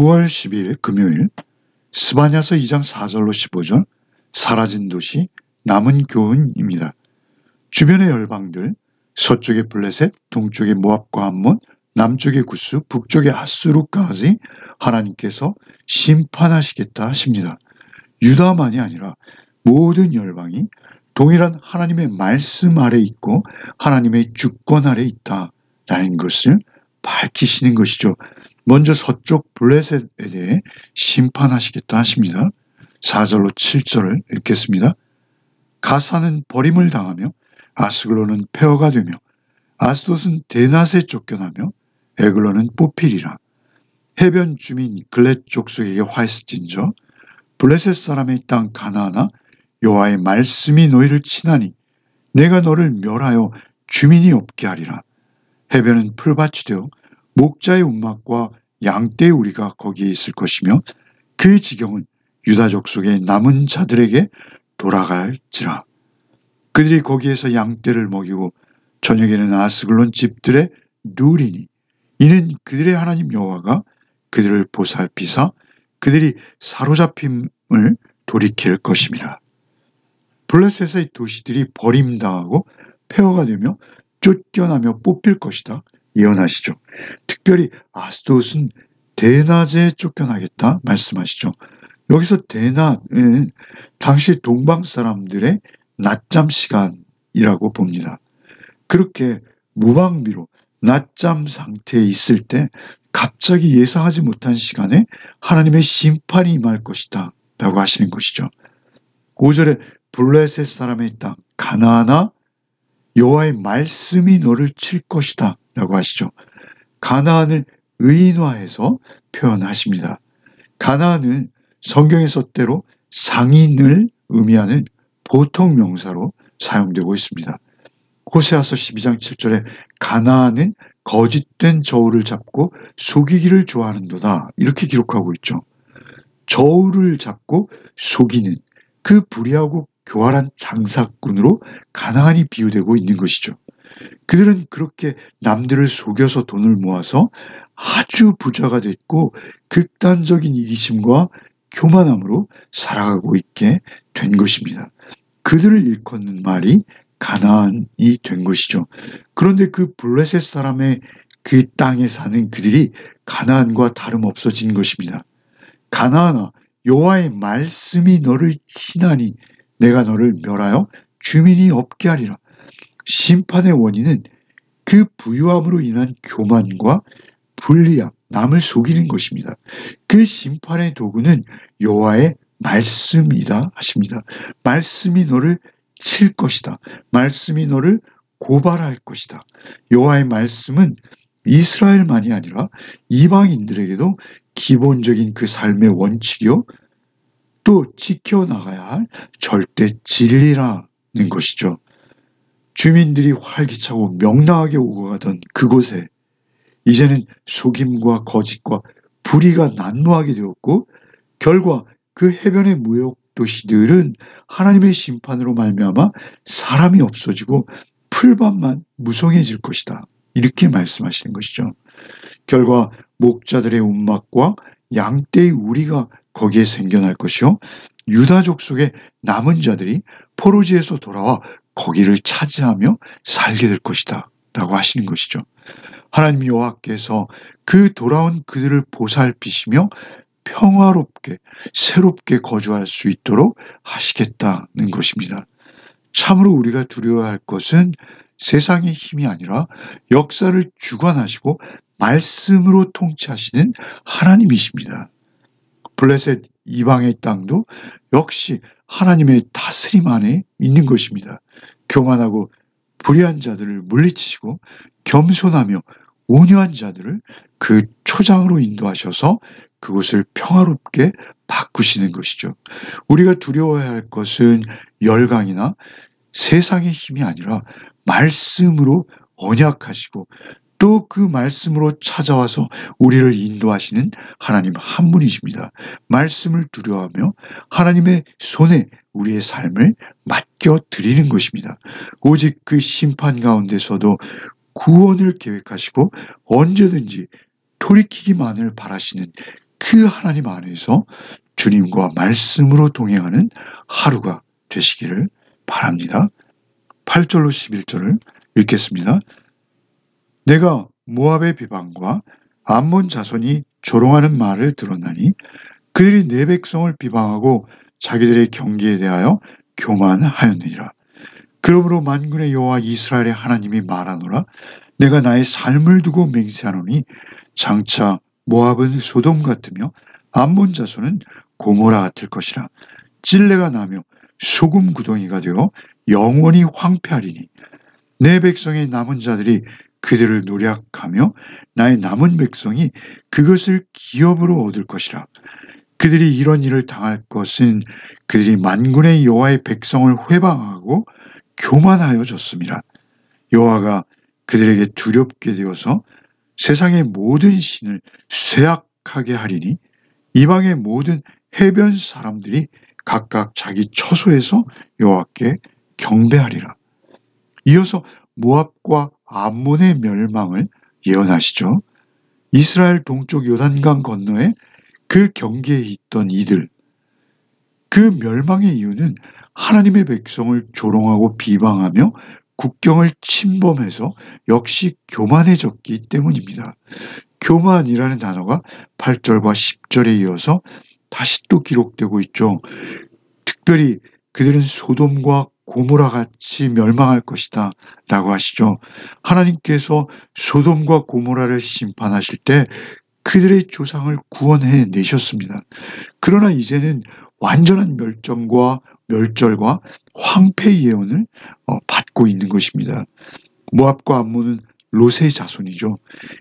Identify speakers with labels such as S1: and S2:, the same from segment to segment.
S1: 9월 10일 금요일 스바냐서 2장 4절로 15절 사라진 도시 남은 교훈입니다. 주변의 열방들 서쪽의 블레셋, 동쪽의 모압과 암몬, 남쪽의 구스, 북쪽의 아수르까지 하나님께서 심판하시겠다 하십니다. 유다만이 아니라 모든 열방이 동일한 하나님의 말씀 아래 있고 하나님의 주권 아래 있다라는 것을 밝히시는 것이죠. 먼저 서쪽 블레셋에 대해 심판하시겠다 하십니다. 4절로 7절을 읽겠습니다. 가사는 버림을 당하며 아스글론은 폐허가 되며 아스돗은 대낮에 쫓겨나며 에글론은 뽑히리라. 해변 주민 글렛 족속에게 화했을진저 블레셋 사람의 땅 가나아나 여호와의 말씀이 너희를 치나니 내가 너를 멸하여 주민이 없게 하리라. 해변은 풀밭이 되어 목자의 운막과 양떼의 우리가 거기에 있을 것이며 그 지경은 유다족 속의 남은 자들에게 돌아갈지라. 그들이 거기에서 양떼를 먹이고 저녁에는 아스글론 집들의 누리니 이는 그들의 하나님 여호와가 그들을 보살피사 그들이 사로잡힘을 돌이킬 것임이라. 블레셋의 도시들이 버림당하고 폐허가 되며 쫓겨나며 뽑힐 것이다 예언하시죠. 특별히 아스돗은 대낮에 쫓겨나겠다 말씀하시죠. 여기서 대낮은 당시 동방 사람들의 낮잠 시간이라고 봅니다. 그렇게 무방비로 낮잠 상태에 있을 때 갑자기 예상하지 못한 시간에 하나님의 심판이 임할 것이다 라고 하시는 것이죠. 5절에 블레셋 사람의 땅 가나아나 여호와의 말씀이 너를 칠 것이다 라고 하시죠. 가나안을 의인화해서 표현하십니다. 가나안은 성경에서 때로 상인을 의미하는 보통 명사로 사용되고 있습니다. 호세아서 12장 7절에 가나안은 거짓된 저울을 잡고 속이기를 좋아하는도다 이렇게 기록하고 있죠. 저울을 잡고 속이는 그 불의하고 교활한 장사꾼으로 가나안이 비유되고 있는 것이죠. 그들은 그렇게 남들을 속여서 돈을 모아서 아주 부자가 됐고 극단적인 이기심과 교만함으로 살아가고 있게 된 것입니다. 그들을 일컫는 말이 가나안이 된 것이죠. 그런데 그 블레셋 사람의 그 땅에 사는 그들이 가나안과 다름없어진 것입니다. 가나안아 여호와의 말씀이 너를 치나니 내가 너를 멸하여 주민이 없게 하리라. 심판의 원인은 그 부유함으로 인한 교만과 불리함, 남을 속이는 것입니다. 그 심판의 도구는 여호와의 말씀이다 하십니다. 말씀이 너를 칠 것이다. 말씀이 너를 고발할 것이다. 여호와의 말씀은 이스라엘만이 아니라 이방인들에게도 기본적인 그 삶의 원칙이요. 또 지켜나가야 할 절대 진리라는 것이죠. 주민들이 활기차고 명랑하게 오고 가던 그곳에 이제는 속임과 거짓과 불의가 난무하게 되었고 결과 그 해변의 무역 도시들은 하나님의 심판으로 말미암아 사람이 없어지고 풀밭만 무성해질 것이다. 이렇게 말씀하시는 것이죠. 결과 목자들의 운막과 양떼의 우리가 거기에 생겨날 것이요. 유다족 속의 남은 자들이 포로지에서 돌아와 거기를 차지하며 살게 될 것이다 라고 하시는 것이죠. 하나님 여호와께서 그 돌아온 그들을 보살피시며 평화롭게 새롭게 거주할 수 있도록 하시겠다는 것입니다. 참으로 우리가 두려워할 것은 세상의 힘이 아니라 역사를 주관하시고 말씀으로 통치하시는 하나님이십니다. 블레셋 이방의 땅도 역시 하나님의 다스림 안에 있는 것입니다. 교만하고 불의한 자들을 물리치시고 겸손하며 온유한 자들을 그 초장으로 인도하셔서 그곳을 평화롭게 바꾸시는 것이죠. 우리가 두려워해야 할 것은 열강이나 세상의 힘이 아니라 말씀으로 언약하시고 또 그 말씀으로 찾아와서 우리를 인도하시는 하나님 한 분이십니다. 말씀을 두려워하며 하나님의 손에 우리의 삶을 맡겨드리는 것입니다. 오직 그 심판 가운데서도 구원을 계획하시고 언제든지 돌이키기만을 바라시는 그 하나님 안에서 주님과 말씀으로 동행하는 하루가 되시기를 바랍니다. 8절로 11절을 읽겠습니다. 내가 모압의 비방과 암몬 자손이 조롱하는 말을 들었나니 그들이 내 백성을 비방하고 자기들의 경기에 대하여 교만하였느니라. 그러므로 만군의 여호와 이스라엘의 하나님이 말하노라. 내가 나의 삶을 두고 맹세하노니 장차 모압은 소돔 같으며 암몬 자손은 고모라 같을 것이라. 찔레가 나며 소금 구덩이가 되어 영원히 황폐하리니 내 백성의 남은 자들이 그들을 노략하며 나의 남은 백성이 그것을 기업으로 얻을 것이라. 그들이 이런 일을 당할 것은 그들이 만군의 여호와의 백성을 회방하고 교만하여졌음이라. 여호와가 그들에게 두렵게 되어서 세상의 모든 신을 쇠약하게 하리니 이방의 모든 해변 사람들이 각각 자기 처소에서 여호와께 경배하리라. 이어서 모압과 암몬의 멸망을 예언하시죠. 이스라엘 동쪽 요단강 건너에 그 경계에 있던 이들, 그 멸망의 이유는 하나님의 백성을 조롱하고 비방하며 국경을 침범해서 역시 교만해졌기 때문입니다. 교만이라는 단어가 8절과 10절에 이어서 다시 또 기록되고 있죠. 특별히 그들은 소돔과 고모라 같이 멸망할 것이다 라고 하시죠. 하나님께서 소돔과 고모라를 심판하실 때 그들의 조상을 구원해 내셨습니다. 그러나 이제는 완전한 멸종과 멸절과 황폐의 예언을 받고 있는 것입니다. 모압과 암몬은 롯의 자손이죠.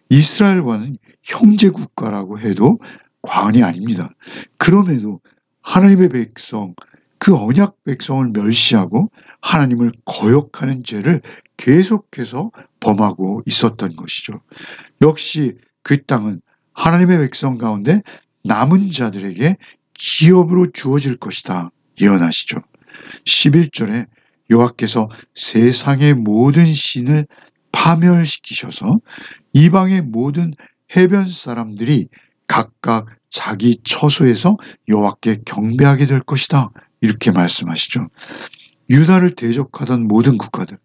S1: 이스라엘과는 형제 국가라고 해도 과언이 아닙니다. 그럼에도 하나님의 백성, 그 언약 백성을 멸시하고 하나님을 거역하는 죄를 계속해서 범하고 있었던 것이죠. 역시 그 땅은 하나님의 백성 가운데 남은 자들에게 기업으로 주어질 것이다 예언하시죠. 11절에 여호와께서 세상의 모든 신을 파멸시키셔서 이방의 모든 해변 사람들이 각각 자기 처소에서 여호와께 경배하게 될 것이다 이렇게 말씀하시죠. 유다를 대적하던 모든 국가들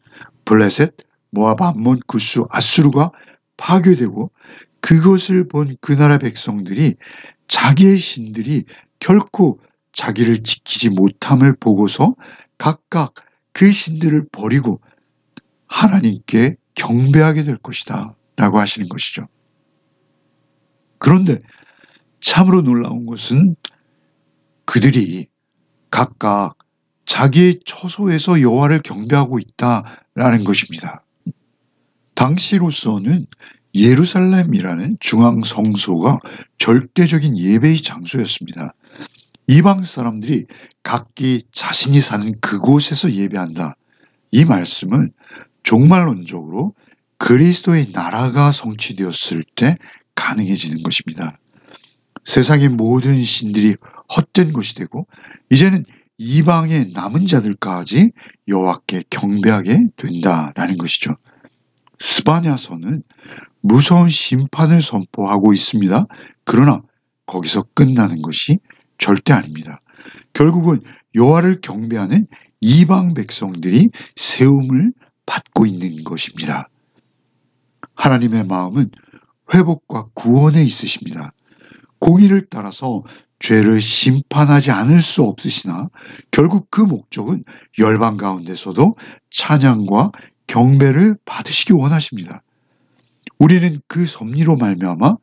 S1: 블레셋, 모압, 암몬, 구스, 아수르가 파괴되고 그것을 본 그 나라 백성들이 자기의 신들이 결코 자기를 지키지 못함을 보고서 각각 그 신들을 버리고 하나님께 경배하게 될 것이다 라고 하시는 것이죠. 그런데 참으로 놀라운 것은 그들이 각각 자기의 처소에서 여호와를 경배하고 있다라는 것입니다. 당시로서는 예루살렘이라는 중앙 성소가 절대적인 예배의 장소였습니다. 이방 사람들이 각기 자신이 사는 그곳에서 예배한다. 이 말씀은 종말론적으로 그리스도의 나라가 성취되었을 때 가능해지는 것입니다. 세상의 모든 신들이 헛된 것이 되고 이제는 이방의 남은 자들까지 여호와께 경배하게 된다라는 것이죠. 스바냐서는 무서운 심판을 선포하고 있습니다. 그러나 거기서 끝나는 것이 절대 아닙니다. 결국은 여호와를 경배하는 이방 백성들이 세움을 받고 있는 것입니다. 하나님의 마음은 회복과 구원에 있으십니다. 공의를 따라서 죄를 심판하지 않을 수 없으시나 결국 그 목적은 열방 가운데서도 찬양과 경배를 받으시기 원하십니다. 우리는 그 섭리로 말미암아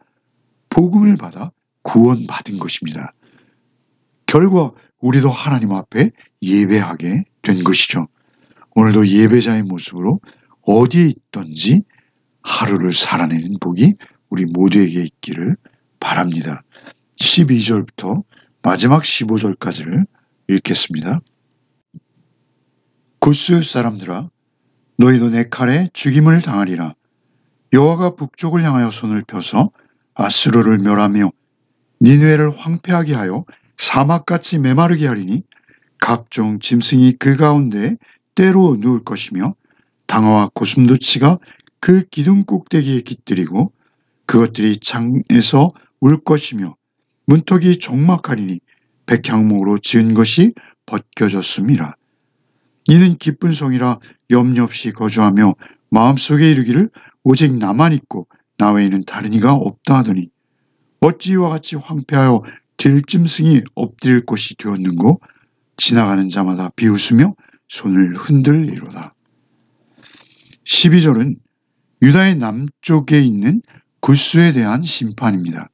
S1: 복음을 받아 구원받은 것입니다. 결과 우리도 하나님 앞에 예배하게 된 것이죠. 오늘도 예배자의 모습으로 어디에 있든지 하루를 살아내는 복이 우리 모두에게 있기를 바랍니다. 12절부터 마지막 15절까지를 읽겠습니다. 구스 사람들아 너희도 내 칼에 죽임을 당하리라. 여호와가 북쪽을 향하여 손을 펴서 아수르를 멸하며 니느웨를 황폐하게 하여 사막같이 메마르게 하리니 각종 짐승이 그 가운데 때로 누울 것이며 당어와 고슴도치가 그 기둥 꼭대기에 깃들이고 그것들이 창에서 울 것이며 문턱이 적막하리니 백향목으로 지은 것이 벗겨졌음이라. 이는 기쁜 성이라 염려 없이 거주하며 마음속에 이르기를 오직 나만 있고 나 외에는 다른 이가 없다 하더니 어찌 이와 같이 황폐하여 들짐승이 엎드릴 곳이 되었는고. 지나가는 자마다 비웃으며 손을 흔들리로다. 12절은 유다의 남쪽에 있는 구스에 대한 심판입니다.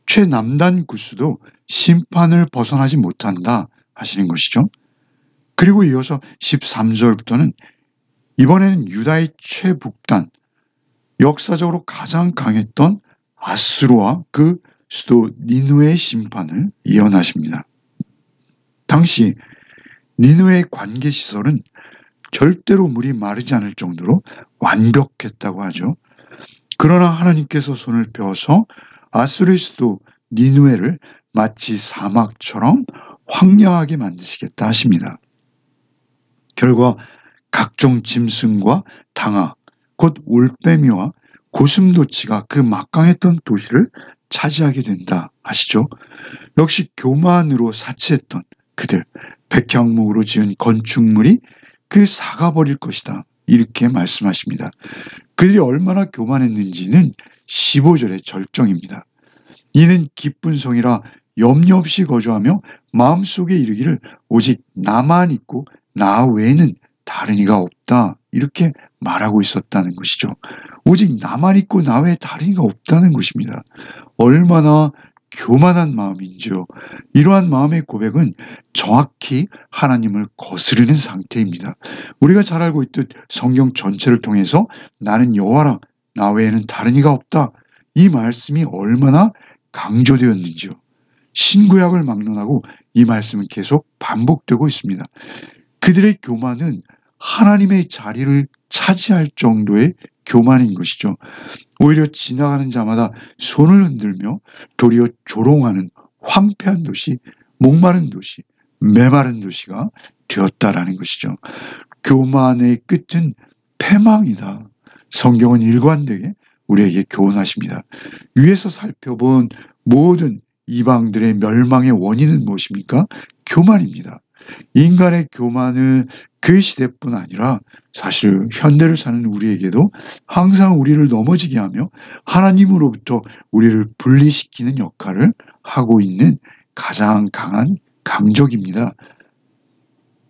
S1: 최남단 구스도 심판을 벗어나지 못한다 하시는 것이죠. 그리고 이어서 13절부터는 이번에는 유다의 최북단, 역사적으로 가장 강했던 아수르와 그 수도 니느웨의 심판을 예언하십니다. 당시 니느웨의 관계시설은 절대로 물이 마르지 않을 정도로 완벽했다고 하죠. 그러나 하나님께서 손을 펴서 아수르의 수도 니느웨를 마치 사막처럼 황량하게 만드시겠다 하십니다. 결과 각종 짐승과 당아, 곧 올빼미와 고슴도치가 그 막강했던 도시를 차지하게 된다 하시죠. 역시 교만으로 사치했던 그들, 백향목으로 지은 건축물이 그 사가버릴 것이다 이렇게 말씀하십니다. 그들이 얼마나 교만했는지는 15절의 절정입니다. 이는 기쁜 성이라 염려 없이 거주하며 마음속에 이르기를 오직 나만 있고 나 외에는 다른 이가 없다 이렇게 말하고 있었다는 것이죠. 오직 나만 있고 나 외에 다른 이가 없다는 것입니다. 얼마나 교만한 마음인지요. 이러한 마음의 고백은 정확히 하나님을 거스르는 상태입니다. 우리가 잘 알고 있듯 성경 전체를 통해서 나는 여호와라 나 외에는 다른 이가 없다 이 말씀이 얼마나 강조되었는지요. 신구약을 막론하고 이 말씀은 계속 반복되고 있습니다. 그들의 교만은 하나님의 자리를 차지할 정도의 교만인 것이죠. 오히려 지나가는 자마다 손을 흔들며 도리어 조롱하는 황폐한 도시, 목마른 도시, 메마른 도시가 되었다라는 것이죠. 교만의 끝은 패망이다. 성경은 일관되게 우리에게 교훈하십니다. 위에서 살펴본 모든 이방들의 멸망의 원인은 무엇입니까? 교만입니다. 인간의 교만은 그 시대뿐 아니라 사실 현대를 사는 우리에게도 항상 우리를 넘어지게 하며 하나님으로부터 우리를 분리시키는 역할을 하고 있는 가장 강한 강적입니다.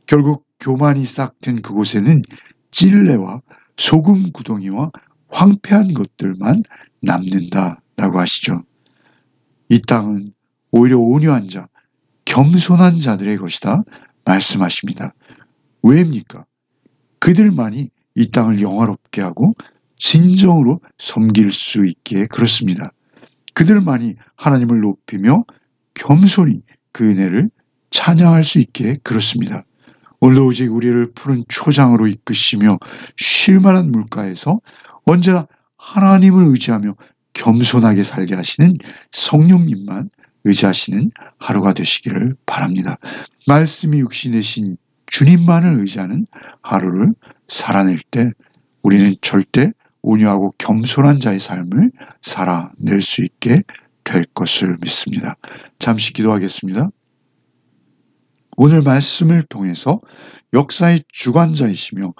S1: 결국 교만이 싹튼 그곳에는 찔레와 소금 구덩이와 황폐한 것들만 남는다라고 하시죠. 이 땅은 오히려 온유한 자, 겸손한 자들의 것이다 말씀하십니다. 왜입니까? 그들만이 이 땅을 영화롭게 하고 진정으로 섬길 수 있게 그렇습니다. 그들만이 하나님을 높이며 겸손히 그 은혜를 찬양할 수 있게 그렇습니다. 오늘도 오직 우리를 푸른 초장으로 이끄시며 쉴만한 물가에서 언제나 하나님을 의지하며 겸손하게 살게 하시는 성령님만 의지하시는 하루가 되시기를 바랍니다. 말씀이 육신이신 주님만을 의지하는 하루를 살아낼 때 우리는 절대 온유하고 겸손한 자의 삶을 살아낼 수 있게 될 것을 믿습니다. 잠시 기도하겠습니다. 오늘 말씀을 통해서 역사의 주관자이시며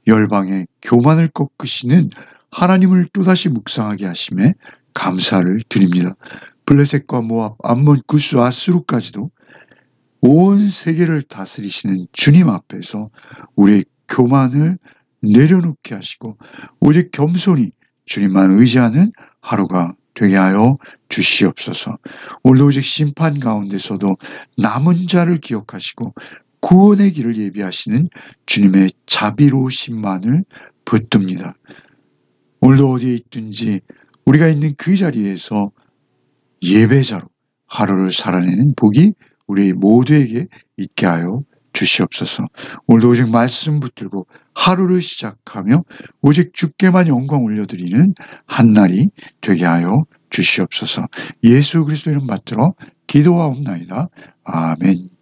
S1: 열방의 교만을 꺾으시는 하나님을 또다시 묵상하게 하심에 감사를 드립니다. 블레셋과 모압, 암몬, 구스, 아수르까지도 온 세계를 다스리시는 주님 앞에서 우리의 교만을 내려놓게 하시고 오직 겸손히 주님만 의지하는 하루가 되게 하여 주시옵소서. 오늘도 오직 심판 가운데서도 남은 자를 기억하시고 구원의 길을 예비하시는 주님의 자비로우심만을 붙듭니다. 오늘도 어디에 있든지 우리가 있는 그 자리에서 예배자로 하루를 살아내는 복이 우리 모두에게 있게 하여 주시옵소서. 오늘도 오직 말씀 붙들고 하루를 시작하며 오직 주께만 영광 올려드리는 한날이 되게 하여 주시옵소서. 예수 그리스도 이름 받들어 기도하옵나이다. 아멘.